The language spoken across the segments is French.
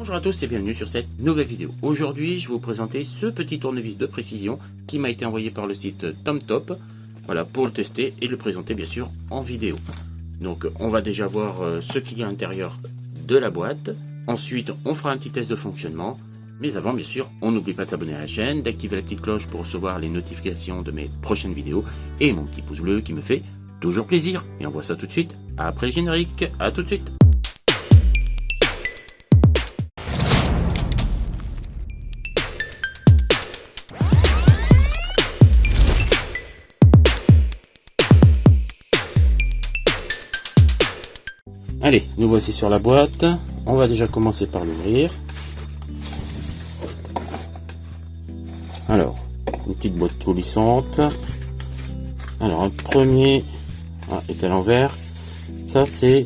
Bonjour à tous et bienvenue sur cette nouvelle vidéo. Aujourd'hui, je vais vous présenter ce petit tournevis de précision qui m'a été envoyé par le site TomTop. Voilà, pour le tester et le présenter bien sûr en vidéo. Donc, on va déjà voir ce qu'il y a à l'intérieur de la boîte. Ensuite, on fera un petit test de fonctionnement. Mais avant, bien sûr, on n'oublie pas de s'abonner à la chaîne, d'activer la petite cloche pour recevoir les notifications de mes prochaines vidéos et mon petit pouce bleu qui me fait toujours plaisir. Et on voit ça tout de suite après le générique. À tout de suite. Allez, nous voici sur la boîte. On va déjà commencer par l'ouvrir. Alors, une petite boîte coulissante. Alors, un premier est à l'envers. Ça, c'est...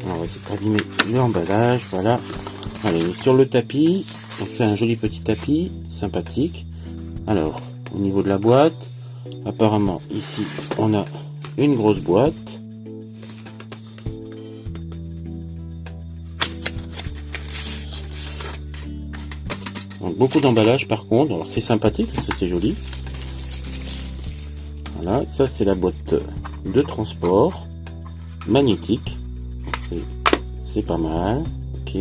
Alors, on va essayer d'abîmer l'emballage. Voilà. Allez, il est sur le tapis. Donc, c'est un joli petit tapis, sympathique. Alors, au niveau de la boîte, apparemment, ici, on a une grosse boîte. Donc beaucoup d'emballage par contre, alors c'est sympathique parce que c'est joli. Voilà, ça c'est la boîte de transport magnétique. C'est pas mal. Ok.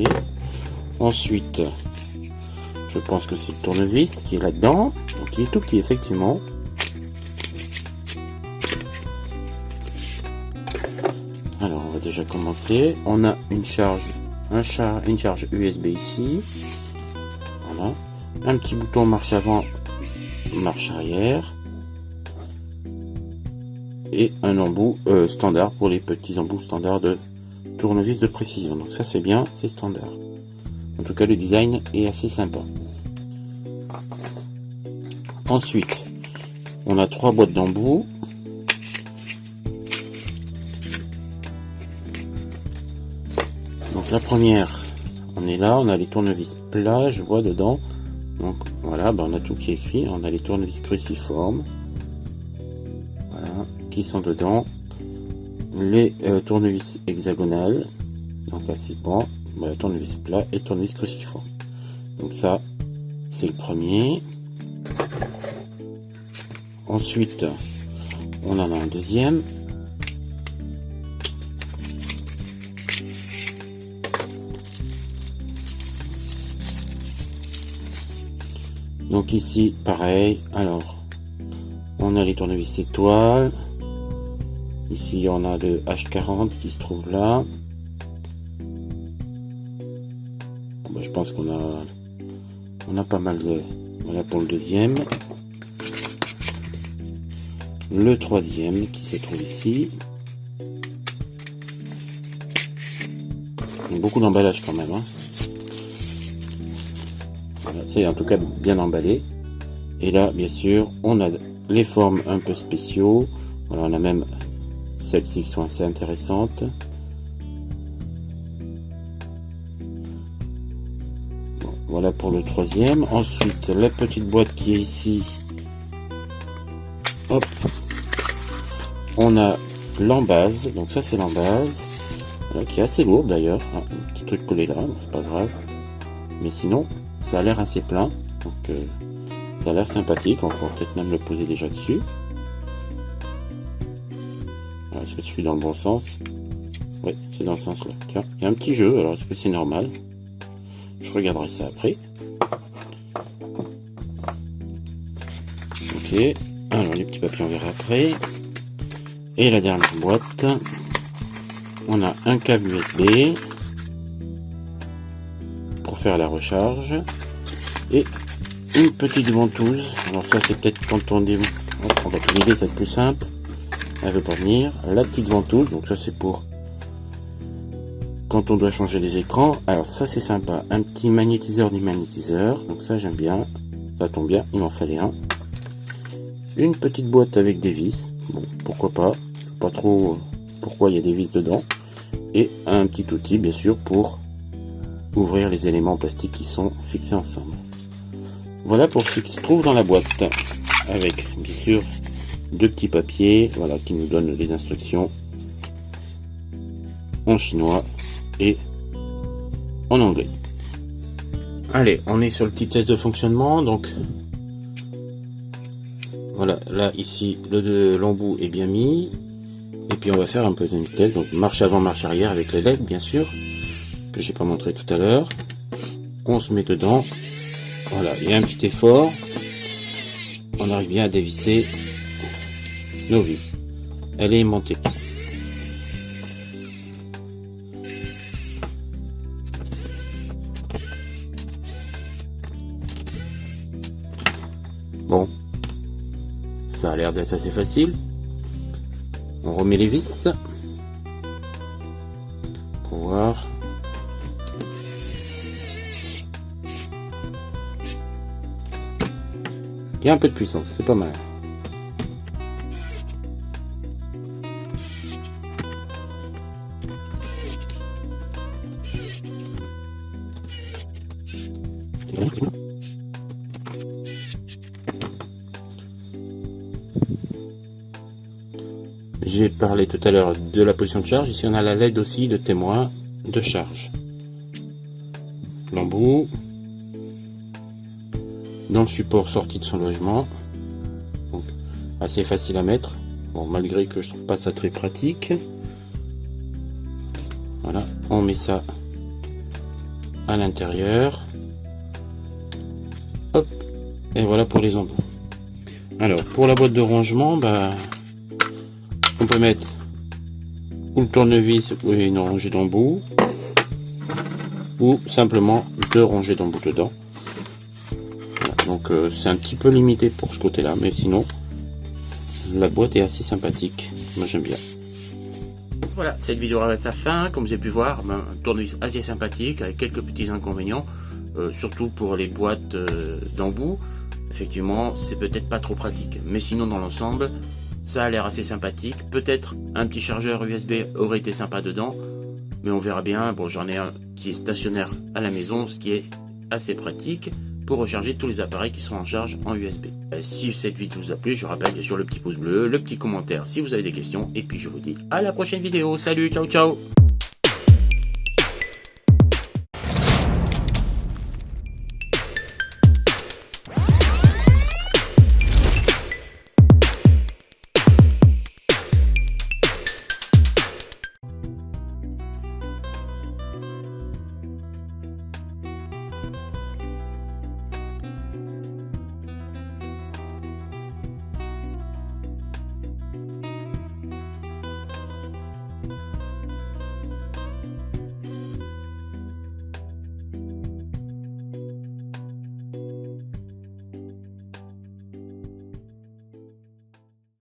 Ensuite, je pense que c'est le tournevis qui est là-dedans. Donc il est tout petit effectivement. Alors on va déjà commencer. On a une charge USB ici. Voilà. Un petit bouton marche avant, marche arrière. Et un embout standard pour les petits embouts standards de tournevis de précision. Donc ça c'est bien, c'est standard. En tout cas le design est assez sympa. Ensuite, on a 3 boîtes d'embouts. Donc la première, on est là, on a les tournevis plats, je vois dedans. Donc voilà, on a tout qui est écrit. On a les tournevis cruciformes, voilà, qui sont dedans. Les tournevis hexagonales, donc à 6 pans, voilà, tournevis plat et tournevis cruciforme. Donc ça, c'est le premier. Ensuite, on en a un deuxième. Donc ici, pareil. Alors, on a les tournevis étoiles. Ici, on a le H40 qui se trouve là. Bon, je pense qu'on a pas mal de... Voilà pour le deuxième. Le troisième qui se trouve ici. Beaucoup d'emballage quand même, hein. Voilà, c'est en tout cas bien emballé. Et là, bien sûr, on a les formes un peu spéciaux. Voilà, on a même celles-ci qui sont assez intéressantes. Bon, voilà pour le troisième. Ensuite, la petite boîte qui est ici. Hop. On a l'embase. Donc ça, c'est l'embase. Voilà, qui est assez lourde d'ailleurs. Un petit truc collé là, c'est pas grave. Mais sinon, ça a l'air assez plein. Donc, ça a l'air sympathique. On peut peut-être même le poser déjà dessus. Est-ce que je suis dans le bon sens? Oui, c'est dans ce sens-là. Tiens, il y a un petit jeu. Alors, est-ce que c'est normal? Je regarderai ça après. Ok. Alors, les petits papiers, on verra après. Et la dernière boîte. On a un câble USB pour faire la recharge. Et une petite ventouse. Alors, ça, c'est peut-être quand on va l'idée, c'est plus simple. Elle veut pas venir. La petite ventouse, donc ça c'est pour quand on doit changer les écrans. Alors ça c'est sympa, un petit magnétiseur d'imagnétiseur, donc ça j'aime bien, ça tombe bien, il m'en fallait un. Une petite boîte avec des vis, bon pourquoi pas, je sais pas trop pourquoi il y a des vis dedans. Et un petit outil bien sûr pour ouvrir les éléments en plastique qui sont fixés ensemble. Voilà pour ce qui se trouve dans la boîte, avec bien sûr 2 petits papiers, voilà, qui nous donnent les instructions en chinois et en anglais. Allez, on est sur le petit test de fonctionnement. Donc voilà, là ici l'embout est bien mis. Et puis on va faire un peu de test. Donc marche avant, marche arrière avec les LED bien sûr, que j'ai pas montré tout à l'heure. On se met dedans. Voilà, il y a un petit effort. On arrive bien à dévisser nos vis. Elle est aimantée. Bon, ça a l'air d'être assez facile. On remet les vis pour voir. Il y a un peu de puissance, c'est pas mal. J'ai parlé tout à l'heure de la position de charge. Ici on a la LED aussi de témoin de charge. L'embout dans le support sorti de son logement. Donc assez facile à mettre. Bon, malgré que je trouve pas ça très pratique. Voilà, on met ça à l'intérieur. Hop, et voilà pour les embouts. Alors pour la boîte de rangement, bah on peut mettre ou le tournevis ou une rangée d'embouts, ou simplement deux rangées d'embouts dedans. Voilà, donc c'est un petit peu limité pour ce côté là, mais sinon la boîte est assez sympathique, moi j'aime bien. Voilà, cette vidéo arrive à sa fin. Comme vous avez pu voir, un tournevis assez sympathique avec quelques petits inconvénients, surtout pour les boîtes d'embouts. Effectivement, c'est peut-être pas trop pratique, mais sinon dans l'ensemble ça a l'air assez sympathique. Peut-être un petit chargeur USB aurait été sympa dedans, mais on verra bien. Bon, j'en ai un qui est stationnaire à la maison, ce qui est assez pratique pour recharger tous les appareils qui sont en charge en USB. Si cette vidéo vous a plu, je rappelle bien sûr le petit pouce bleu, le petit commentaire si vous avez des questions, et puis je vous dis à la prochaine vidéo. Salut, ciao ciao.